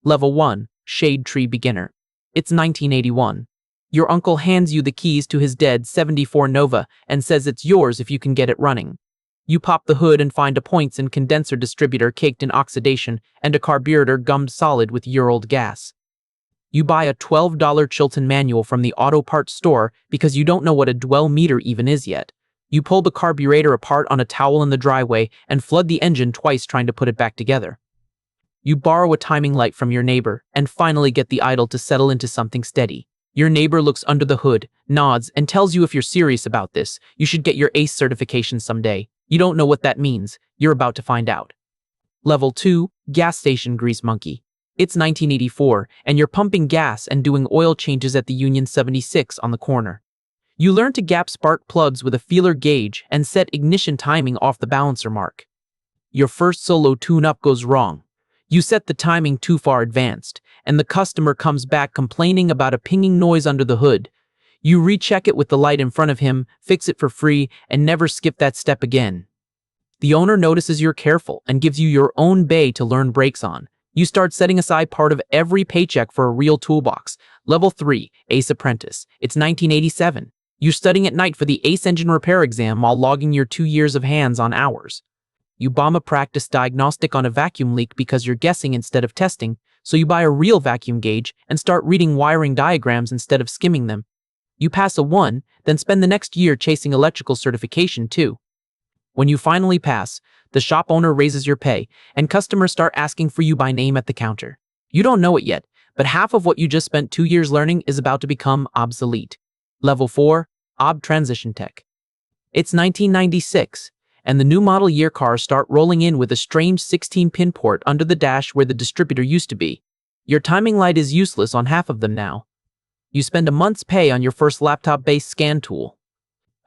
Level 1, Shade Tree Beginner. It's 1981. Your uncle hands you the keys to his dead 74 Nova and says it's yours if you can get it running. You pop the hood and find a points-and-condenser distributor caked in oxidation and a carburetor gummed solid with year-old gas. You buy a $12 Chilton manual from the auto parts store because you don't know what a dwell meter even is yet. You pull the carburetor apart on a towel in the driveway and flood the engine twice trying to put it back together. You borrow a timing light from your neighbor and finally get the idle to settle into something steady. Your neighbor looks under the hood, nods, and tells you if you're serious about this, you should get your ACE certification someday. You don't know what that means. You're about to find out. Level 2, Gas Station Grease Monkey. It's 1984, and you're pumping gas and doing oil changes at the Union 76 on the corner. You learn to gap spark plugs with a feeler gauge and set ignition timing off the balancer mark. Your first solo tune-up goes wrong. You set the timing too far advanced, and the customer comes back complaining about a pinging noise under the hood. You recheck it with the light in front of him, fix it for free, and never skip that step again. The owner notices you're careful and gives you your own bay to learn brakes on. You start setting aside part of every paycheck for a real toolbox. Level 3, Ace Apprentice. It's 1987. You're studying at night for the ACE engine repair exam while logging your 2 years of hands-on hours. You bomb a practice diagnostic on a vacuum leak because you're guessing instead of testing, so you buy a real vacuum gauge and start reading wiring diagrams instead of skimming them. You pass a 1, then spend the next year chasing electrical certification too. When you finally pass, the shop owner raises your pay, and customers start asking for you by name at the counter. You don't know it yet, but half of what you just spent 2 years learning is about to become obsolete. Level 4, OB Transition Tech. It's 1996. And the new model year cars start rolling in with a strange 16-pin port under the dash where the distributor used to be. Your timing light is useless on half of them now. You spend a month's pay on your first laptop-based scan tool.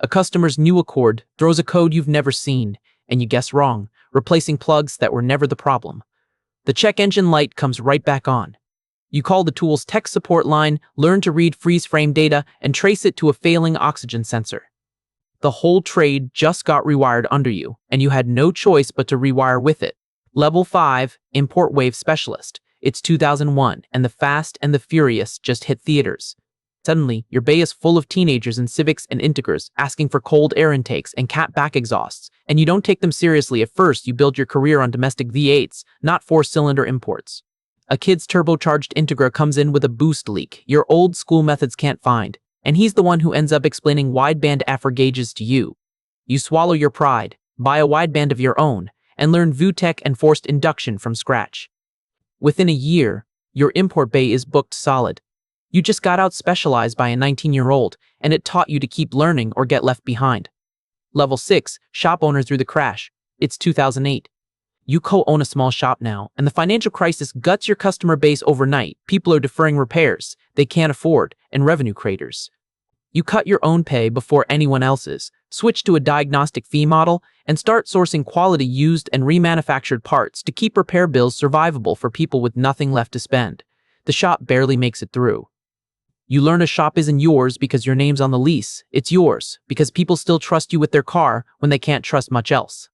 A customer's new Accord throws a code you've never seen, and you guess wrong, replacing plugs that were never the problem. The check engine light comes right back on. You call the tool's tech support line, learn to read freeze frame data, and trace it to a failing oxygen sensor. The whole trade just got rewired under you, and you had no choice but to rewire with it. Level 5, Import Wave Specialist. It's 2001, and The Fast and the Furious just hit theaters. Suddenly, your bay is full of teenagers in Civics and Integras asking for cold air intakes and cat back exhausts, and you don't take them seriously at first. You build your career on domestic V8s, not four-cylinder imports. A kid's turbocharged Integra comes in with a boost leak your old school methods can't find, and he's the one who ends up explaining wideband AFR gauges to you. You swallow your pride, buy a wideband of your own, and learn VUTech and forced induction from scratch. Within a year, your import bay is booked solid. You just got out specialized by a 19-year-old, and it taught you to keep learning or get left behind. Level 6, Shop Owner Through the Crash. It's 2008. You co-own a small shop now, and the financial crisis guts your customer base overnight. People are deferring repairs they can't afford, and revenue craters. You cut your own pay before anyone else's, switch to a diagnostic fee model, and start sourcing quality used and remanufactured parts to keep repair bills survivable for people with nothing left to spend. The shop barely makes it through. You learn a shop isn't yours because your name's on the lease. It's yours because people still trust you with their car when they can't trust much else.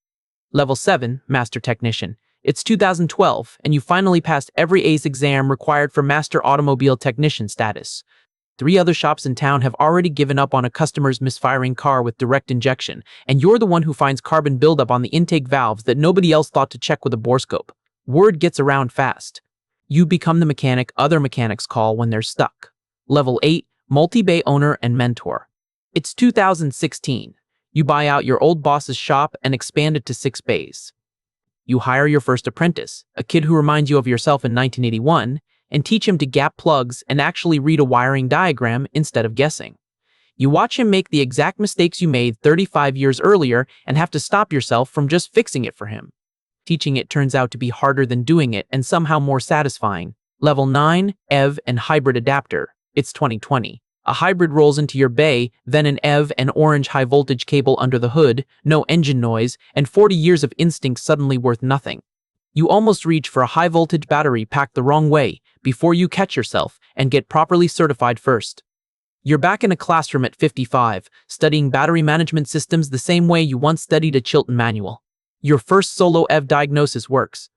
Level 7, Master Technician. It's 2012, and you finally passed every ACE exam required for Master Automobile Technician status. 3 other shops in town have already given up on a customer's misfiring car with direct injection, and you're the one who finds carbon buildup on the intake valves that nobody else thought to check with a borescope. Word gets around fast. You become the mechanic other mechanics call when they're stuck. Level 8, Multi-Bay Owner and Mentor. It's 2016. You buy out your old boss's shop and expand it to 6 bays. You hire your first apprentice, a kid who reminds you of yourself in 1981, and teach him to gap plugs and actually read a wiring diagram instead of guessing. You watch him make the exact mistakes you made 35 years earlier and have to stop yourself from just fixing it for him. Teaching it turns out to be harder than doing it and somehow more satisfying. Level 9, EV and Hybrid Adapter. It's 2020. A hybrid rolls into your bay, then an EV and orange high-voltage cable under the hood, no engine noise, and 40 years of instinct suddenly worth nothing. You almost reach for a high-voltage battery packed the wrong way before you catch yourself and get properly certified first. You're back in a classroom at 55, studying battery management systems the same way you once studied a Chilton manual. Your first solo EV diagnosis works.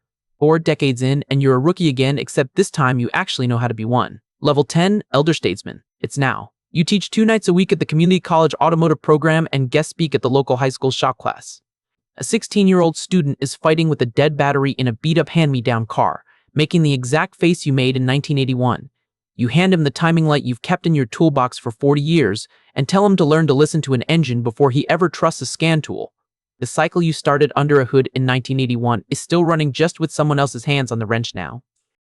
4 decades in, and you're a rookie again, except this time you actually know how to be one. Level 10, Elder Statesman. It's now. You teach 2 nights a week at the community college automotive program and guest speak at the local high school shop class. A 16-year-old student is fighting with a dead battery in a beat-up hand-me-down car, making the exact face you made in 1981. You hand him the timing light you've kept in your toolbox for 40 years and tell him to learn to listen to an engine before he ever trusts a scan tool. The cycle you started under a hood in 1981 is still running, just with someone else's hands on the wrench now.